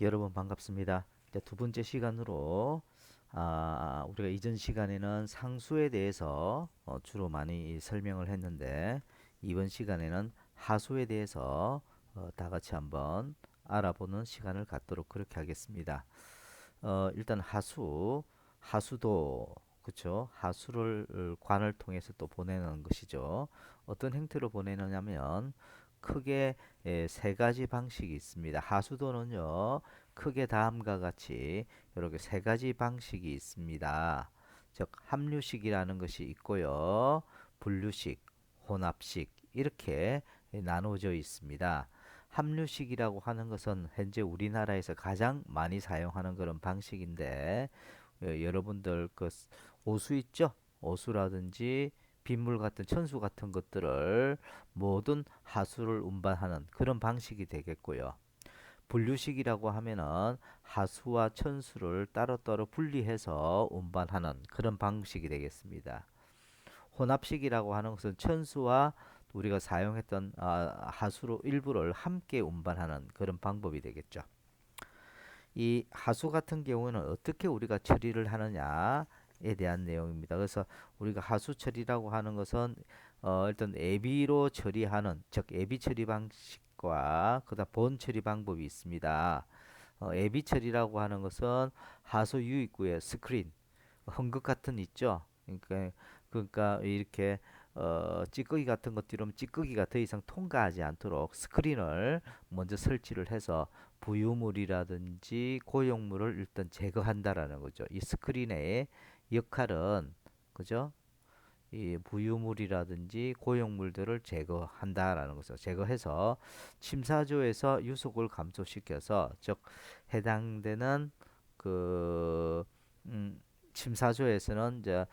여러분 반갑습니다. 이제 두 번째 시간으로 우리가 이전 시간에는 상수에 대해서 주로 많이 설명을 했는데 이번 시간에는 하수에 대해서 다 같이 한번 알아보는 시간을 갖도록 그렇게 하겠습니다. 일단 하수도 그쵸? 하수를 관을 통해서 또 보내는 것이죠. 어떤 형태로 보내느냐면 크게 세 가지 방식이 있습니다. 하수도는요, 크게 다음과 같이 이렇게 세 가지 방식이 있습니다. 즉, 합류식이라는 것이 있고요, 분류식, 혼합식 이렇게 나누어져 있습니다. 합류식이라고 하는 것은 현재 우리나라에서 가장 많이 사용하는 그런 방식인데 여러분들 그 오수 있죠? 오수라든지 빗물 같은 천수 같은 것들을 모든 하수를 운반하는 그런 방식이 되겠고요. 분류식이라고 하면은 하수와 천수를 따로따로 분리해서 운반하는 그런 방식이 되겠습니다. 혼합식이라고 하는 것은 천수와 우리가 사용했던 하수로 일부를 함께 운반하는 그런 방법이 되겠죠. 이 하수 같은 경우는 어떻게 우리가 처리를 하느냐에 대한 내용입니다. 그래서 우리가 하수 처리라고 하는 것은 일단 애비로 처리하는 즉 애비 처리 방식과 그다음 본 처리 방법이 있습니다. 애비 처리라고 하는 것은 하수 유입구에 스크린 헝겊 같은 있죠. 그러니까 이렇게 찌꺼기 같은 것들은 찌꺼기가 더 이상 통과하지 않도록 스크린을 먼저 설치를 해서 부유물이라든지 고용물을 일단 제거한다라는 거죠. 이 스크린의 역할은 그죠? 이 부유물이라든지 고용물들을 제거한다라는 거죠. 제거해서 침사조에서 유속을 감소시켜서 즉 해당되는 그 침사조에서는 이제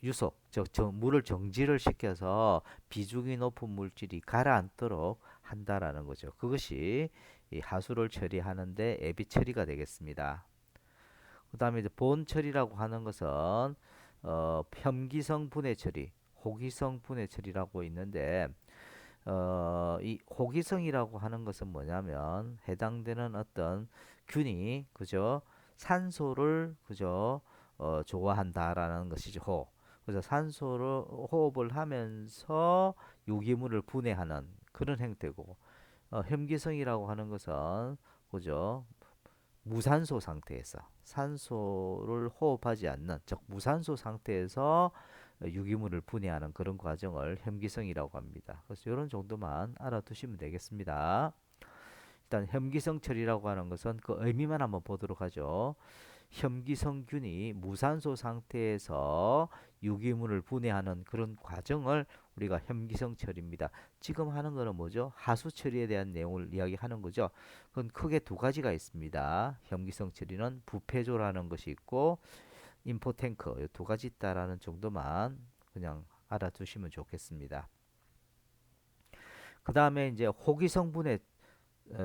유속, 즉 물을 정지를 시켜서 비중이 높은 물질이 가라앉도록 한다라는 거죠. 그것이 이 하수를 처리하는데 애비 처리가 되겠습니다. 그다음에 이제 본 처리라고 하는 것은 혐기성 분해 처리, 호기성 분해 처리라고 있는데 이 호기성이라고 하는 것은 뭐냐면 해당되는 어떤 균이 그죠? 산소를 그죠? 좋아한다라는 것이죠. 그래서 산소를 호흡을 하면서 유기물을 분해하는 그런 형태고 혐기성이라고 하는 것은 그죠? 무산소 상태에서 산소를 호흡하지 않는 즉 무산소 상태에서 유기물을 분해하는 그런 과정을 혐기성이라고 합니다. 그래서 이런 정도만 알아두시면 되겠습니다. 일단 혐기성 처리라고 하는 것은 그 의미만 한번 보도록 하죠. 혐기성균이 무산소 상태에서 유기물을 분해하는 그런 과정을 우리가 혐기성 처리입니다. 지금 하는 거는 뭐죠? 하수 처리에 대한 내용을 이야기하는 거죠. 그건 크게 두 가지가 있습니다. 혐기성 처리는 부패조라는 것이 있고 인포탱크 이 두 가지 있다라는 정도만 그냥 알아두시면 좋겠습니다. 그 다음에 이제 호기성 분해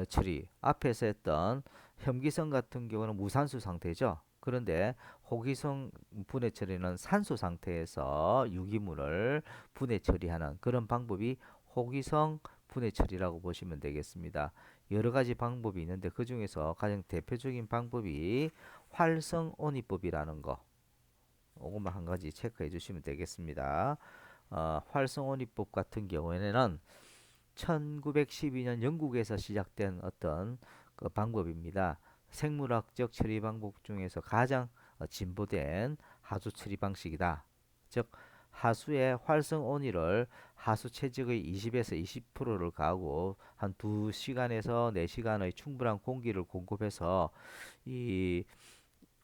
처리 앞에서 했던 혐기성 같은 경우는 무산소 상태죠. 그런데 호기성 분해 처리는 산소 상태에서 유기물을 분해 처리하는 그런 방법이 호기성 분해 처리라고 보시면 되겠습니다. 여러 가지 방법이 있는데 그 중에서 가장 대표적인 방법이 활성온이법이라는 거. 이것만 한 가지 체크해 주시면 되겠습니다. 활성온이법 같은 경우에는 1912년 영국에서 시작된 어떤 그 방법입니다. 생물학적 처리 방법 중에서 가장 진보된 하수 처리 방식이다. 즉 하수의 활성 온위를 하수 체적의 20에서 20%를 가하고 한 2시간에서 4시간의 충분한 공기를 공급해서 이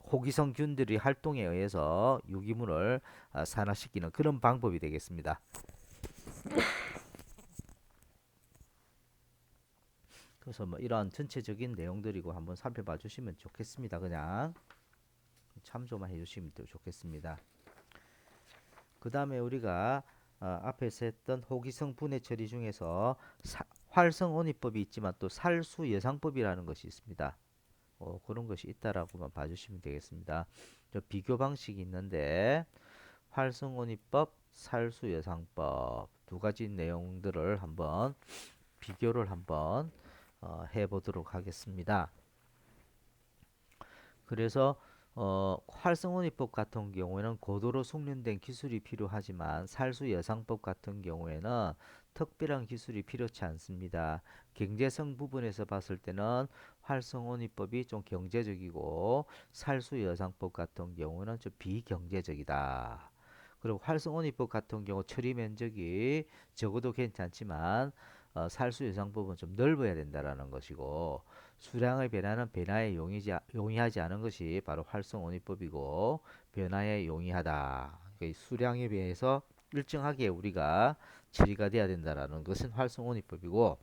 호기성 균들의 활동에 의해서 유기물을 산화시키는 그런 방법이 되겠습니다. 그래서 뭐 이러한 전체적인 내용들이고 한번 살펴봐 주시면 좋겠습니다. 그냥 참조만 해주시면 좋겠습니다. 그 다음에 우리가 앞에서 했던 호기성 분해 처리 중에서 활성 온이법이 있지만 또 살수 여상법이라는 것이 있습니다. 그런 것이 있다라고만 봐주시면 되겠습니다. 저 비교 방식이 있는데 활성 온이법, 살수 여상법 두 가지 내용들을 한번 비교를 한번 해보도록 하겠습니다. 그래서 활성온이법 같은 경우에는 고도로 숙련된 기술이 필요하지만 살수 여상법 같은 경우에는 특별한 기술이 필요치 않습니다. 경제성 부분에서 봤을 때는 활성온이법이 좀 경제적이고 살수 여상법 같은 경우는 좀 비경제적이다. 그리고 활성온이법 같은 경우 처리 면적이 적어도 괜찮지만 살수 여상법은 좀 넓어야 된다라는 것이고 수량의 변화는 변화에 용이하지 않은 것이 바로 활성온이법이고 변화에 용이하다. 그러니까 수량에 비해서 일정하게 우리가 처리가 돼야 된다라는 것은 활성온이법이고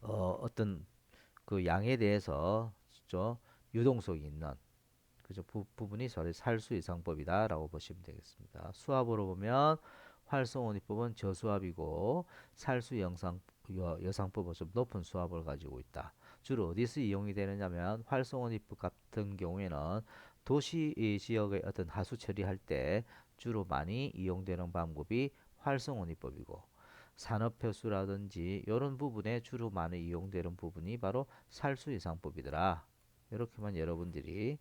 어떤 그 양에 대해서 저 유동성이 있는 그죠 부분이 저희 살수 이상법이다라고 보시면 되겠습니다. 수압으로 보면 활성온이법은 저수압이고 살수 여상법은 좀 높은 수압을 가지고 있다. 주로 어디서 이용이 되느냐면 활성온이법 같은 경우에는 도시 지역의 어떤 하수 처리할 때 주로 많이 이용되는 방법이 활성온이법이고 산업폐수라든지 이런 부분에 주로 많이 이용되는 부분이 바로 살수이상법이더라. 이렇게만 여러분들이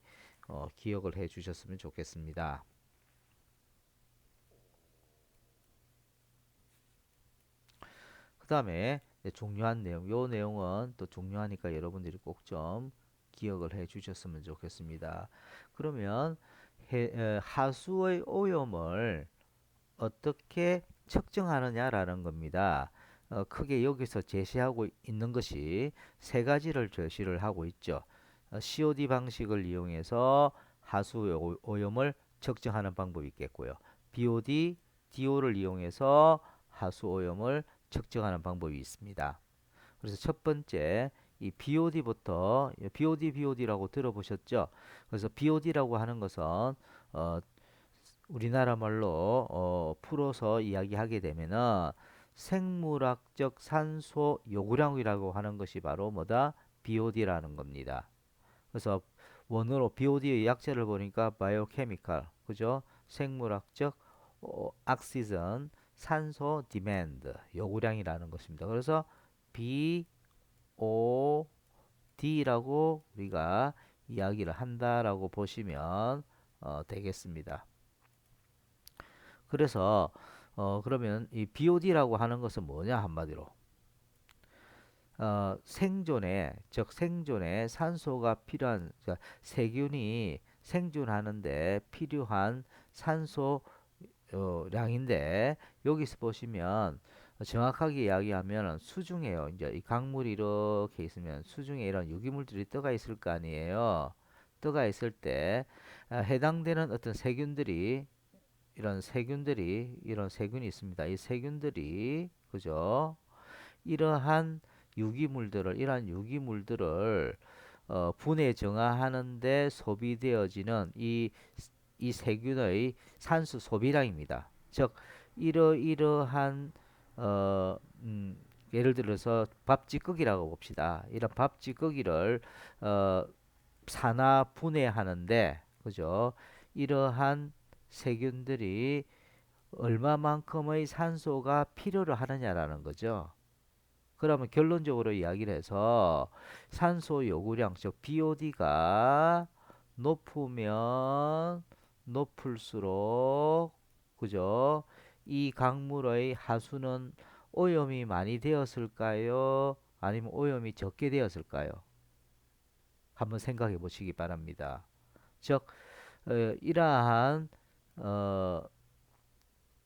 기억을 해 주셨으면 좋겠습니다. 그 다음에 중요한 내용, 요 내용은 또 중요하니까 여러분들이 꼭 좀 기억을 해 주셨으면 좋겠습니다. 그러면 하수의 오염을 어떻게 측정하느냐라는 겁니다. 크게 여기서 제시하고 있는 것이 세 가지를 제시를 하고 있죠. COD 방식을 이용해서 하수 오염을 측정하는 방법이 있겠고요. BOD, DO를 이용해서 하수 오염을 측정하는 방법이 있습니다. 그래서 첫 번째 이 BOD부터 BOD라고 들어보셨죠? 그래서 BOD라고 하는 것은 우리나라 말로 풀어서 이야기하게 되면은 생물학적 산소 요구량이라고 하는 것이 바로 뭐다? BOD라는 겁니다. 그래서 원어로 BOD의 약자를 보니까 바이오케미칼, 그죠? 생물학적 옥시전 산소 디맨드 요구량이라는 것입니다. 그래서 BOD라고 우리가 이야기를 한다라고 보시면 되겠습니다. 그래서 그러면 이 BOD라고 하는 것은 뭐냐 한마디로 생존에 즉 생존에 산소가 필요한 그러니까 세균이 생존하는데 필요한 산소 량인데 여기서 보시면 정확하게 이야기하면 수중에요. 이제 이 강물이 이렇게 있으면 수중에 이런 유기물들이 떠가 있을 거 아니에요. 떠가 있을 때 해당되는 어떤 세균들이 이런 세균이 있습니다. 이 세균들이 그죠? 이러한 유기물들을 분해 정화하는데 소비되어지는 이 세균의 산수 소비량입니다. 즉 이러이러한 어, 음, 예를 들어서 밥 찌꺼기라고 봅시다. 이런 밥 찌꺼기를 어, 산화 분해하는데 그죠? 이러한 세균들이 얼마만큼의 산소가 필요로 하느냐라는 거죠. 그러면 결론적으로 이야기를 해서 산소 요구량, 즉 BOD가 높으면 높을수록 그죠? 이 강물의 하수는 오염이 많이 되었을까요? 아니면 오염이 적게 되었을까요? 한번 생각해 보시기 바랍니다. 즉 이러한 어,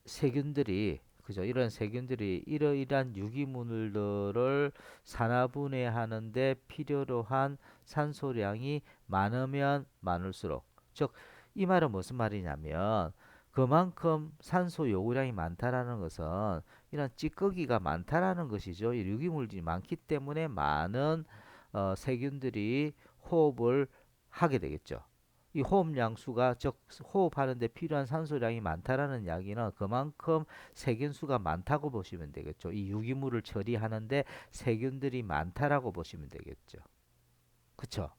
세균들이 그죠? 이런 세균들이 이러이러한 유기물들을 산화분해하는데 필요로 한 산소량이 많으면 많을수록 즉 이 말은 무슨 말이냐면 그만큼 산소 요구량이 많다라는 것은 이런 찌꺼기가 많다라는 것이죠. 이 유기물들이 많기 때문에 많은 세균들이 호흡을 하게 되겠죠. 이 호흡량 수가 즉 호흡하는데 필요한 산소량이 많다라는 이야기는 그만큼 세균 수가 많다고 보시면 되겠죠. 이 유기물을 처리하는데 세균들이 많다라고 보시면 되겠죠. 그쵸?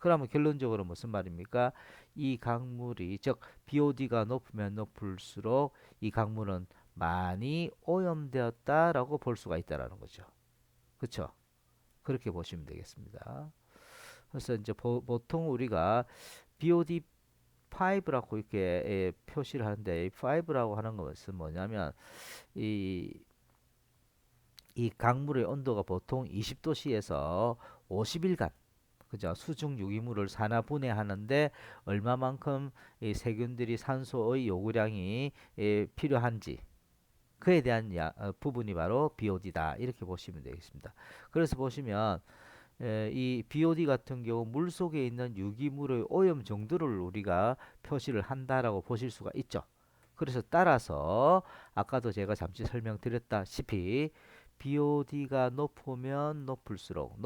그러면 결론적으로 무슨 말입니까? 이 강물이 즉 BOD가 높으면 높을수록 이 강물은 많이 오염되었다라고 볼 수가 있다라는 거죠. 그쵸? 그렇게 보시면 되겠습니다. 그래서 이제 보통 우리가 BOD5라고 이렇게 표시를 하는데, 이 5라고 하는 것은 뭐냐면 이, 이 강물의 온도가 보통 20도씨에서 50일간, 그죠? 수중 유기물을 산화 분해하는데 얼마만큼 이 세균들이 산소의 요구량이 필요한지, 그에 대한 부분이 바로 BOD다, 이렇게 보시면 되겠습니다. 그래서 보시면 이 BOD 같은 경우 물 속에 있는 유기물의 오염 정도를 우리가 표시를 한다라고 보실 수가 있죠. 그래서 따라서 아까도 제가 잠시 설명드렸다시피 BOD가 높으면 높을수록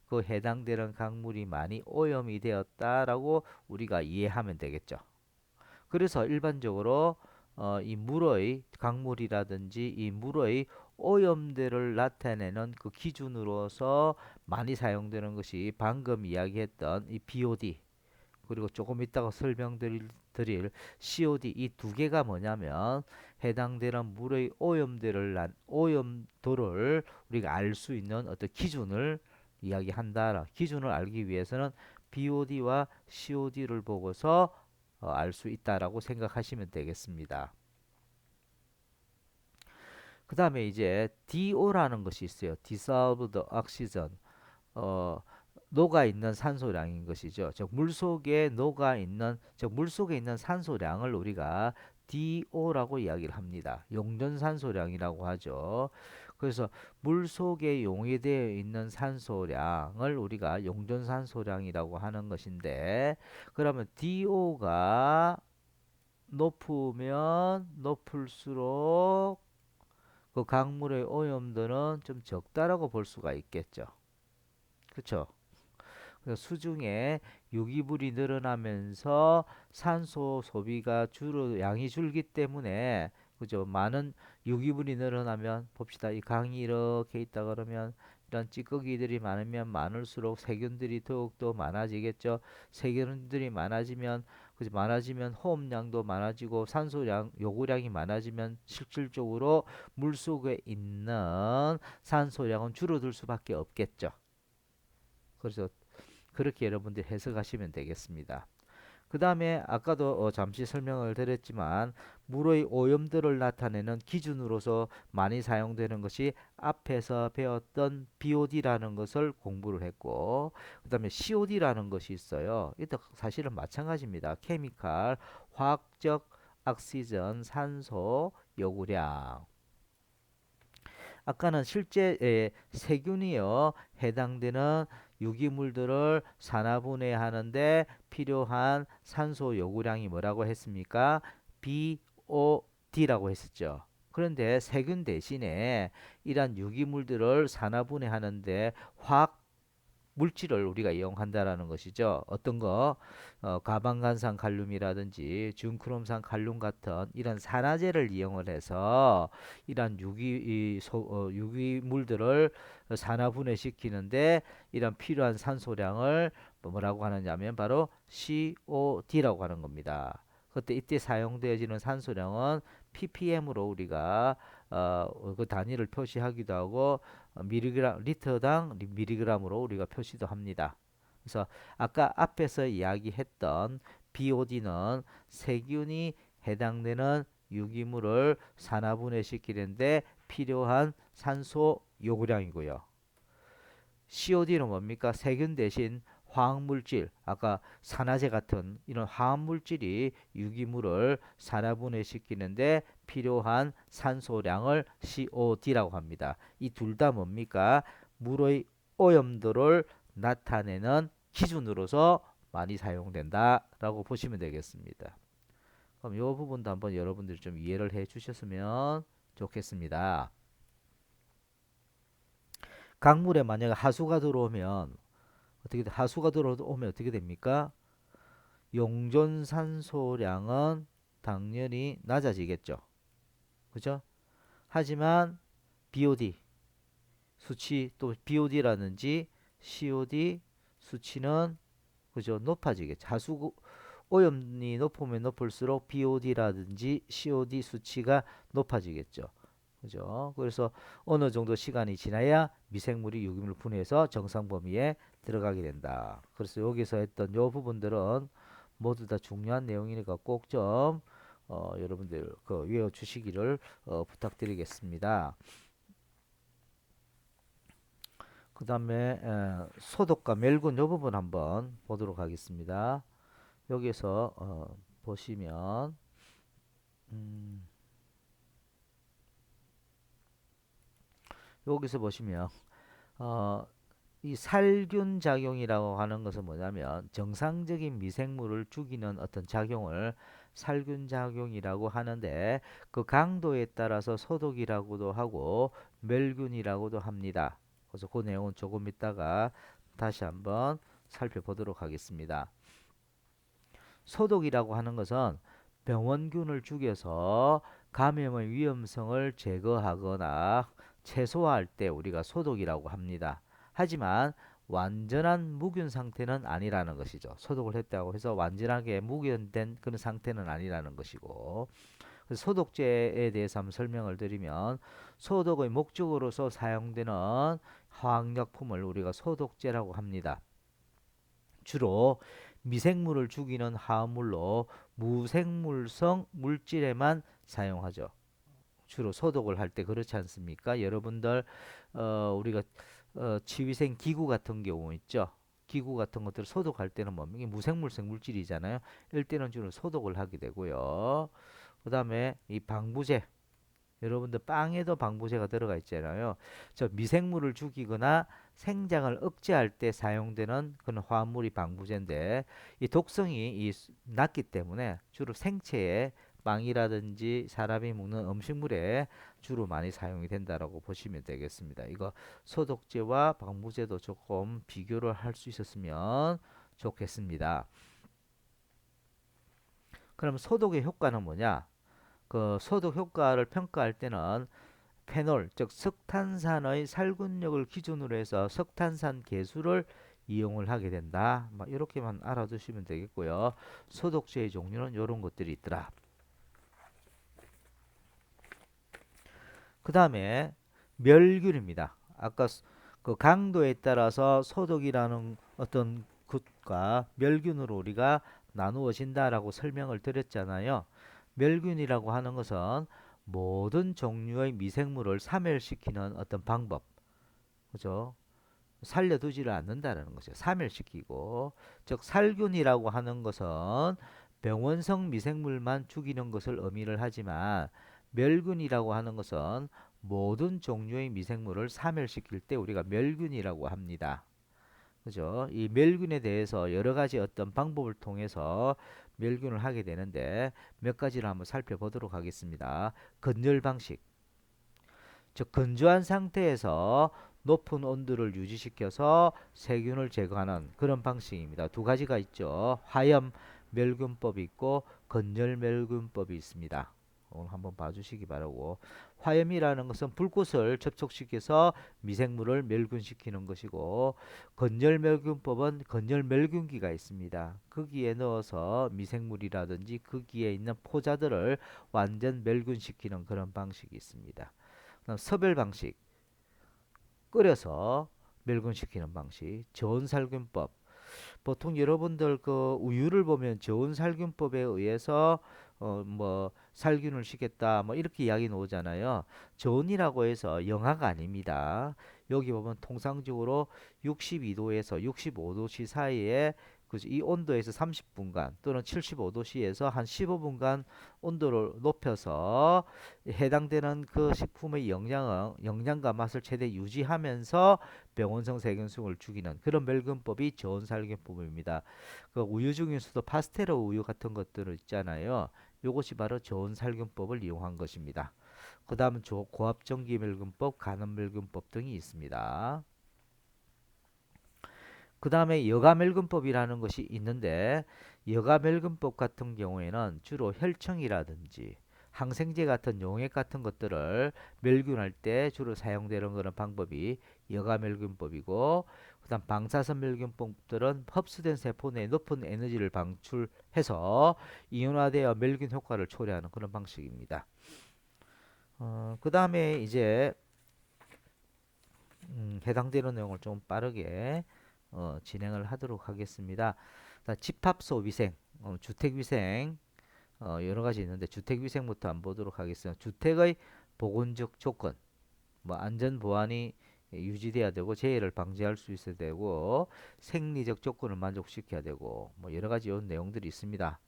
그 해당되는 강물이 많이 오염이 되었다라고 우리가 이해하면 되겠죠. 그래서 일반적으로 이 물의 강물이라든지 이 물의 오염들을 나타내는 그 기준으로서 많이 사용되는 것이 방금 이야기했던 이 BOD, 그리고 조금 이따가 설명드릴 COD, 이 두 개가 뭐냐면 해당되는 물의 오염도를 우리가 알 수 있는 어떤 기준을 이야기한다. 기준을 알기 위해서는 BOD와 COD를 보고서 알 수 있다라고 생각하시면 되겠습니다. 그 다음에 이제 DO라는 것이 있어요. Dissolved Oxygen. 어, 녹아 있는 산소량인 것이죠. 즉 물 속에 있는 산소량을 우리가 DO라고 이야기를 합니다. 용존산소량이라고 하죠. 그래서 물 속에 용해되어 있는 산소량을 우리가 용존산소량이라고 하는 것인데, 그러면 DO가 높으면 높을수록 그 강물의 오염도는 좀 적다라고 볼 수가 있겠죠. 그렇죠? 그래서 수중에 유기물이 늘어나면서 산소 소비가 양이 줄기 때문에, 그죠? 많은 유기물이 늘어나면 봅시다. 이 강이 이렇게 있다 그러면 이런 찌꺼기들이 많으면 많을수록 세균들이 더욱더 많아지겠죠. 세균들이 많아지면, 그죠? 많아지면 호흡량도 많아지고 산소량 요구량이 많아지면 실질적으로 물속에 있는 산소량은 줄어들 수밖에 없겠죠. 그래서 그렇게 여러분들 해석하시면 되겠습니다. 그 다음에 아까도 잠시 설명을 드렸지만 물의 오염도를 나타내는 기준으로서 많이 사용되는 것이 앞에서 배웠던 BOD라는 것을 공부를 했고, 그 다음에 COD라는 것이 있어요. 이것도 사실은 마찬가지입니다. 케미칼, 화학적 옥시전 산소 요구량. 아까는 실제 세균이요 해당되는 유기물들을 산화분해하는데 필요한 산소 요구량이 뭐라고 했습니까? BOD라고 했었죠. 그런데 세균 대신에 이러한 유기물들을 산화분해하는데 화학 물질을 우리가 이용한다라는 것이죠. 어떤 거, 가방간산 칼륨이라든지 중크롬산 칼륨 같은 이런 산화제를 이용을 해서 이런 유기물들을 산화 분해시키는데 이런 필요한 산소량을 뭐라고 하느냐면 바로 COD라고 하는 겁니다. 그때 이때 사용되어지는 산소량은 ppm으로 우리가 그 단위를 표시하기도 하고 미리그램 리터당 미리그램으로 우리가 표시도 합니다. 그래서 아까 앞에서 이야기했던 BOD는 세균이 해당되는 유기물을 산화분해시키는데 필요한 산소 요구량이고요. COD는 뭡니까? 세균 대신 화학물질, 아까 산화제 같은 이런 화학물질이 유기물을 산화분해시키는데 필요한 산소량을 COD라고 합니다. 이 둘 다 뭡니까? 물의 오염도를 나타내는 기준으로서 많이 사용된다라고 보시면 되겠습니다. 그럼 이 부분도 한번 여러분들이 좀 이해를 해 주셨으면 좋겠습니다. 강물에 만약에 하수가 들어오면 하수가 들어오면 어떻게 됩니까? 용존산소량은 당연히 낮아지겠죠. 그죠? 하지만 BOD 수치, 또 BOD라든지 COD 수치는 그죠? 높아지겠죠. 하수 오염이 높으면 높을수록 BOD라든지 COD 수치가 높아지겠죠. 그죠? 그래서 어느 정도 시간이 지나야 미생물이 유기물을 분해해서 정상 범위에 들어가게 된다. 그래서 여기서 했던 요 부분들은 모두 다 중요한 내용이니까 꼭 좀 여러분들 그 외워 주시기를 부탁드리겠습니다. 그 다음에 소독과 멸균 요 부분 한번 보도록 하겠습니다. 여기서 보시면 음, 여기서 보시면 어, 이 살균 작용이라고 하는 것은 뭐냐면 정상적인 미생물을 죽이는 어떤 작용을 살균 작용이라고 하는데 그 강도에 따라서 소독이라고도 하고 멸균이라고도 합니다. 그래서 그 내용은 조금 이따가 다시 한번 살펴보도록 하겠습니다. 소독이라고 하는 것은 병원균을 죽여서 감염의 위험성을 제거하거나 최소화할 때 우리가 소독이라고 합니다. 하지만 완전한 무균 상태는 아니라는 것이죠. 소독을 했다고 해서 완전하게 무균된 그런 상태는 아니라는 것이고, 그래서 소독제에 대해서 한번 설명을 드리면 소독의 목적으로서 사용되는 화학약품을 우리가 소독제라고 합니다. 주로 미생물을 죽이는 화합물로 무생물성 물질에만 사용하죠. 주로 소독을 할 때 그렇지 않습니까? 여러분들 우리가 치위생 기구 같은 경우 있죠. 기구 같은 것들을 소독할 때는 뭐 이게 무생물성 물질이잖아요. 이럴 때는 주로 소독을 하게 되고요. 그다음에 이 방부제 여러분들 빵에도 방부제가 들어가 있잖아요. 저 미생물을 죽이거나 생장을 억제할 때 사용되는 그런 화합물이 방부제인데 이 독성이 낮기 때문에 주로 생체에 빵이라든지 사람이 먹는 음식물에 주로 많이 사용이 된다라고 보시면 되겠습니다. 이거 소독제와 방부제도 조금 비교를 할 수 있었으면 좋겠습니다. 그럼 소독의 효과는 뭐냐? 그 소독 효과를 평가할 때는 페놀, 즉 석탄산의 살균력을 기준으로 해서 석탄산 계수를 이용을 하게 된다. 막 이렇게만 알아두시면 되겠고요. 소독제의 종류는 이런 것들이 있더라. 그 다음에 멸균입니다. 아까 그 강도에 따라서 소독이라는 어떤 것과 멸균으로 우리가 나누어진다라고 설명을 드렸잖아요. 멸균이라고 하는 것은 모든 종류의 미생물을 사멸시키는 어떤 방법, 그죠? 살려두지를 않는다라는 거죠. 사멸시키고, 즉 살균이라고 하는 것은 병원성 미생물만 죽이는 것을 의미를 하지만 멸균이라고 하는 것은 모든 종류의 미생물을 사멸시킬 때 우리가 멸균이라고 합니다. 그죠? 이 멸균에 대해서 여러 가지 어떤 방법을 통해서 멸균을 하게 되는데 몇 가지를 한번 살펴보도록 하겠습니다. 건열 방식. 즉 건조한 상태에서 높은 온도를 유지시켜서 세균을 제거하는 그런 방식입니다. 두 가지가 있죠. 화염 멸균법이 있고 건열 멸균법이 있습니다. 오늘 한번 봐주시기 바라고. 화염이라는 것은 불꽃을 접촉시켜서 미생물을 멸균시키는 것이고 건열 멸균법은 건열 멸균기가 있습니다. 거기에 넣어서 미생물이라든지 거기에 있는 포자들을 완전 멸균시키는 그런 방식이 있습니다. 섭열 방식, 끓여서 멸균시키는 방식, 저온살균법. 보통 여러분들 그 우유를 보면 저온살균법에 의해서 뭐 살균을 시켰다 뭐 이렇게 이야기 나오잖아요. 저온이라고 해서 영하가 아닙니다. 여기 보면 통상적으로 62도에서 65도씨 사이에 이 온도에서 30분간 또는 75도씨에서 한 15분간 온도를 높여서 해당되는 그 식품의 영양과 맛을 최대 유지하면서 병원성 세균성을 죽이는 그런 멸균법이 저온살균법입니다. 그 우유 중에서도 파스테라 우유 같은 것들을 있잖아요. 요것이 바로 저온살균법을 이용한 것입니다. 그 다음은 고압전기멸균법, 간헐멸균법 등이 있습니다. 그 다음에 여가멸균법이라는 것이 있는데 여가멸균법 같은 경우에는 주로 혈청이라든지 항생제 같은 용액 같은 것들을 멸균할 때 주로 사용되는 그런 방법이 여가멸균법이고 그다음 방사선 멸균법들은 흡수된 세포 내에 높은 에너지를 방출해서 이온화되어 멸균 효과를 초래하는 그런 방식입니다. 그 다음에 이제 해당되는 내용을 좀 빠르게 진행을 하도록 하겠습니다. 집합소 위생, 주택 위생 여러 가지 있는데 주택 위생부터 한번 보도록 하겠습니다. 주택의 보건적 조건, 뭐 안전 보안이 유지돼야 되고 재해를 방지할 수 있어야 되고 생리적 조건을 만족시켜야 되고 뭐 여러 가지 이런 내용들이 있습니다.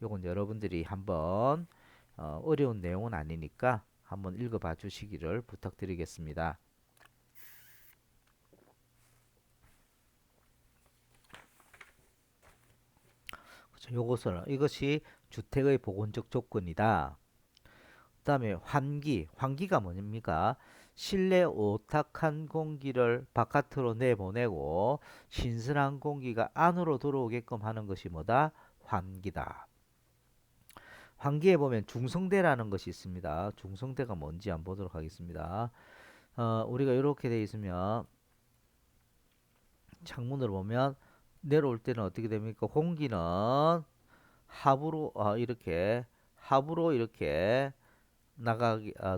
요건 여러분들이 한번 어려운 내용은 아니니까 한번 읽어봐 주시기를 부탁드리겠습니다. 그렇죠. 이것이 주택의 보건적 조건이다. 그다음에 환기가 뭡니까? 실내 오tak한 공기를 바깥으로 내보내고 신선한 공기가 안으로 들어오게끔 하는 것이 뭐다? 환기다. 환기에 보면 중성대라는 것이 있습니다. 중성대가 뭔지 한번 보도록 하겠습니다. 우리가 이렇게 되어 있으면 창문으로 보면 내려올 때는 어떻게 됩니까? 공기는 하부로 이렇게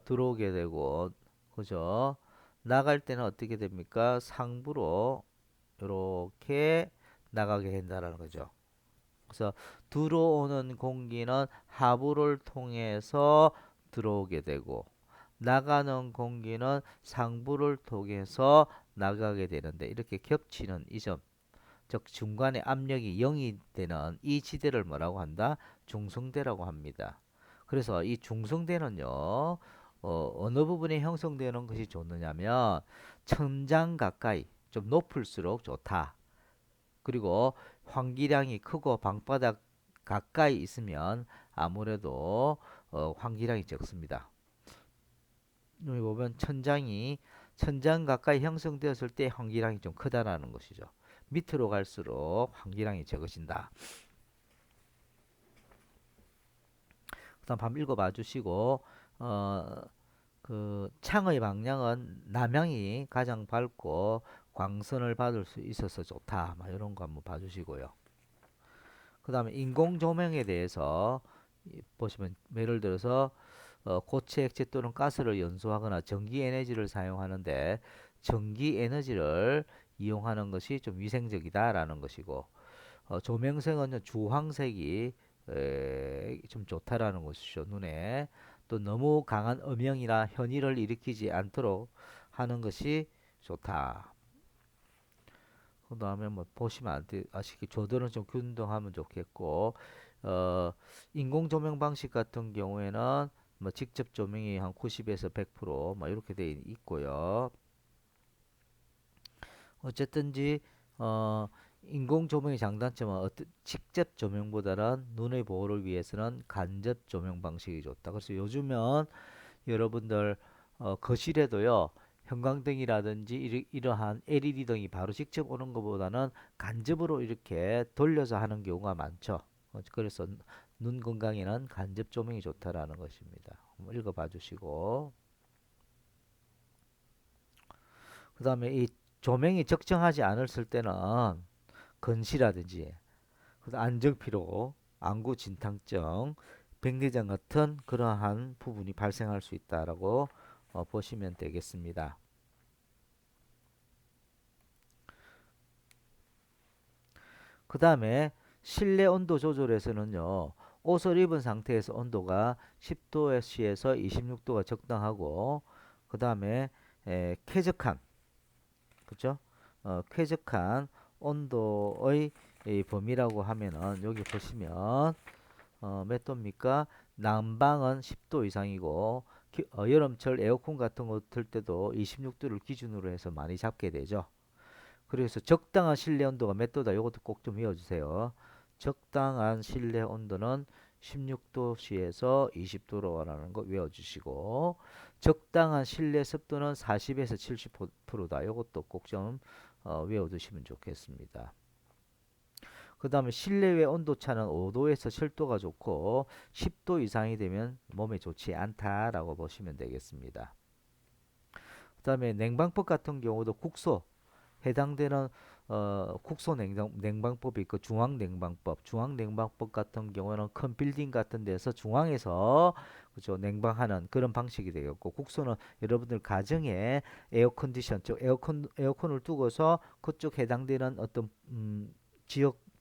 들어오게 되고 그죠? 나갈 때는 어떻게 됩니까? 상부로 이렇게 나가게 된다라는 거죠. 그래서 들어오는 공기는 하부를 통해서 들어오게 되고 나가는 공기는 상부를 통해서 나가게 되는데 이렇게 겹치는 이 점, 즉 중간에 압력이 0이 되는 이 지대를 뭐라고 한다? 중성대라고 합니다. 그래서 이 중성대는요, 어느 부분에 형성되는 것이 좋느냐면 천장 가까이 좀 높을수록 좋다. 그리고 환기량이 크고 방바닥 가까이 있으면 아무래도 환기량이 적습니다. 여기 보면 천장 가까이 형성되었을 때 환기량이 좀 크다라는 것이죠. 밑으로 갈수록 환기량이 적어진다. 그다음 한번 읽어봐 주시고 어, 그 창의 방향은 남향이 가장 밝고 광선을 받을 수 있어서 좋다. 막 이런 거 한번 봐주시고요. 그다음에 인공 조명에 대해서 보시면 예를 들어서 고체 액체 또는 가스를 연소하거나 전기 에너지를 사용하는데 전기 에너지를 이용하는 것이 좀 위생적이다라는 것이고 조명색은 주황색이 좀 좋다라는 것이죠. 눈에 또 너무 강한 음영이나 현의를 일으키지 않도록 하는 것이 좋다. 그 다음에 뭐 보시면 아시기 조도는 좀 균등하면 좋겠고 인공 조명 방식 같은 경우에는 뭐 직접 조명이 한 90에서 100%뭐 이렇게 돼 있고요. 어쨌든지 어 인공 조명의 장단점은 직접 조명보다는 눈의 보호를 위해서는 간접 조명 방식이 좋다. 그래서 요즘은 여러분들 거실에도요 형광등이라든지 이러한 LED 등이 바로 직접 오는 것보다는 간접으로 이렇게 돌려서 하는 경우가 많죠. 그래서 눈 건강에는 간접 조명이 좋다라는 것입니다. 한번 읽어봐 주시고 그 다음에 이 조명이 적정하지 않았을 때는 건시라든지 안정피로, 안구 진탕증, 백내장 같은 그러한 부분이 발생할 수 있다라고 보시면 되겠습니다. 그 다음에 실내 온도 조절에서는요. 옷을 입은 상태에서 온도가 10도에서 26도가 적당하고 그 다음에 쾌적한 그죠? 쾌적한 온도의 이 범위라고 하면은 여기 보시면 몇 도입니까? 난방은 10도 이상이고 여름철 에어컨 같은 거 틀 때도 26도를 기준으로 해서 많이 잡게 되죠. 그래서 적당한 실내 온도가 몇 도다. 이것도 꼭 좀 외워주세요. 적당한 실내 온도는 16도씨에서 20도로라는 거 외워주시고 적당한 실내 습도는 40에서 70%다. 이것도 꼭 좀 외워두시면 좋겠습니다. 그 다음에 실내외 온도차는 5도에서 7도가 좋고 10도 이상이 되면 몸에 좋지 않다라고 보시면 되겠습니다. 그 다음에 냉방법 같은 경우도 국소 해당되는 국소 냉방법이 있고 중앙냉방법. 중앙냉방법 같은 경우는 큰 빌딩 같은 데서 중앙에서 그죠 냉방하는 그런 방식이 되겠고, 국소는 여러분들 가정에 에어컨디션 즉 에어컨을 두고서 그쪽 해당되는 어떤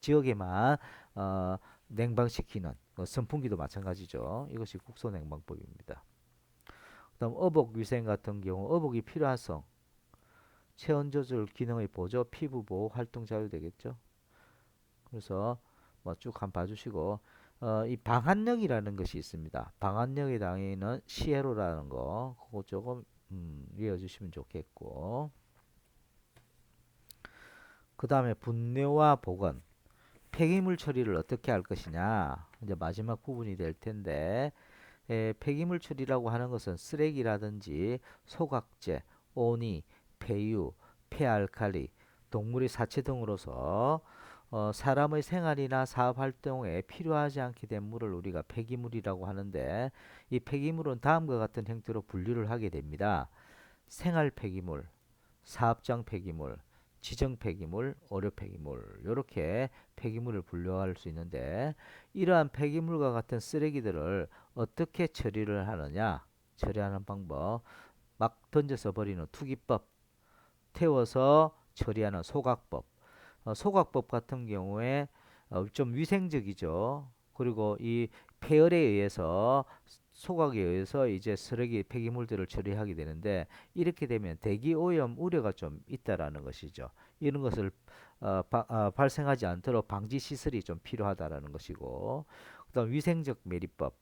지역에만 냉방시키는 선풍기도 마찬가지죠. 이것이 국소 냉방법입니다. 그다음 어복 위생 같은 경우 어복이 필요성, 체온 조절 기능의 보조, 피부 보호, 활동 자유 되겠죠. 그래서 뭐 쭉 한번 봐주시고 이 방한력이라는 것이 있습니다. 방한력에 당에는 시에로라는 거 그거 조금 외워주시면 좋겠고, 그 다음에 분뇨와 보건, 폐기물 처리를 어떻게 할 것이냐 이제 마지막 부분이 될 텐데, 폐기물 처리라고 하는 것은 쓰레기라든지 소각제, 오니, 폐유, 폐알칼리, 동물의 사체 등으로서 사람의 생활이나 사업 활동에 필요하지 않게 된 물을 우리가 폐기물이라고 하는데, 이 폐기물은 다음과 같은 형태로 분류를 하게 됩니다. 생활 폐기물, 사업장 폐기물, 지정 폐기물, 의료 폐기물, 이렇게 폐기물을 분류할 수 있는데, 이러한 폐기물과 같은 쓰레기들을 어떻게 처리를 하느냐, 처리하는 방법, 막 던져서 버리는 투기법, 태워서 처리하는 소각법. 소각법 같은 경우에 좀 위생적이죠. 그리고 이 폐열에 의해서 소각에 의해서 이제 쓰레기 폐기물들을 처리하게 되는데, 이렇게 되면 대기 오염 우려가 좀 있다라는 것이죠. 이런 것을 발생하지 않도록 방지 시설이 좀 필요하다라는 것이고, 그다음 위생적 매립법.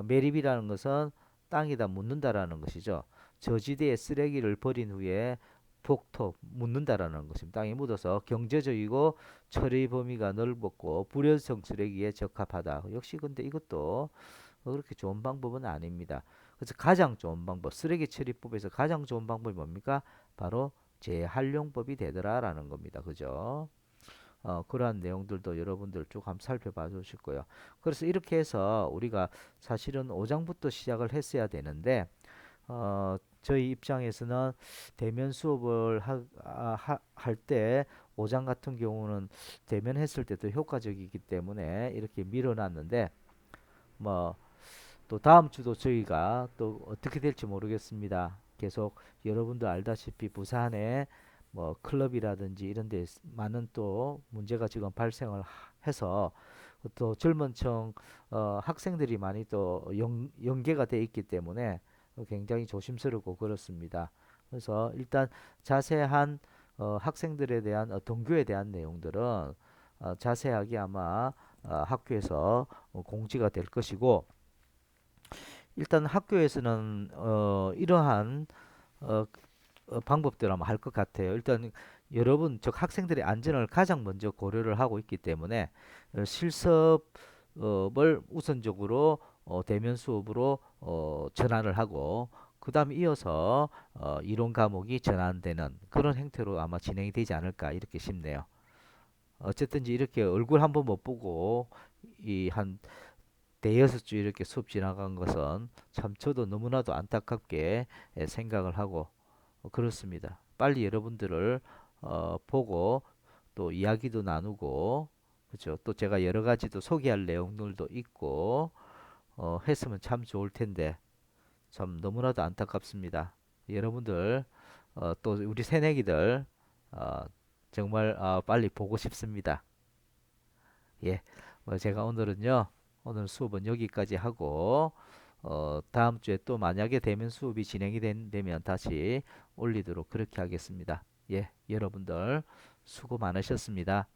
매립이라는 것은 땅에다 묻는다라는 것이죠. 저지대에 쓰레기를 버린 후에 독토 묻는다라는 것입니다. 땅에 묻어서 경제적이고 처리 범위가 넓었고 불연성 쓰레기에 적합하다. 역시 근데 이것도 그렇게 좋은 방법은 아닙니다. 그래서 가장 좋은 방법, 쓰레기 처리법에서 가장 좋은 방법이 뭡니까? 바로 재활용법이 되더라라는 겁니다. 그죠? 그러한 내용들도 여러분들 쭉 한번 살펴봐 주실 거예요. 그래서 이렇게 해서 우리가 사실은 5장부터 시작을 했어야 되는데, 저희 입장에서는 대면 수업을 할 때 5장 같은 경우는 대면 했을 때 더 효과적이기 때문에 이렇게 밀어놨는데, 뭐 또 다음 주도 저희가 또 어떻게 될지 모르겠습니다. 계속 여러분도 알다시피 부산에 뭐 클럽이라든지 이런 데 많은 또 문제가 지금 발생을 해서 또 젊은 층 학생들이 많이 또 연계가 돼 있기 때문에 굉장히 조심스럽고 그렇습니다. 그래서 일단 자세한 학생들에 대한 동교에 대한 내용들은 자세하게 아마 학교에서 공지가 될 것이고, 일단 학교에서는 이러한 어, 방법대로 아마 할 것 같아요. 일단 여러분 즉 학생들의 안전을 가장 먼저 고려를 하고 있기 때문에 실습을 우선적으로 대면 수업으로 전환을 하고, 그 다음에 이어서 이론 과목이 전환되는 그런 형태로 아마 진행이 되지 않을까 이렇게 싶네요. 어쨌든지 이렇게 얼굴 한번 못 보고 이 한 대여섯 주 이렇게 수업 지나간 것은 참 저도 너무나도 안타깝게 생각을 하고 그렇습니다. 빨리 여러분들을 보고 또 이야기도 나누고, 그렇죠. 또 제가 여러 가지도 소개할 내용들도 있고 했으면 참 좋을 텐데 참 너무나도 안타깝습니다. 여러분들 또 우리 새내기들 어, 정말 빨리 보고 싶습니다. 예, 뭐 제가 오늘은요, 오늘 수업은 여기까지 하고, 다음 주에 또 만약에 대면 수업이 진행이 되면 다시 올리도록 그렇게 하겠습니다. 예, 여러분들 수고 많으셨습니다.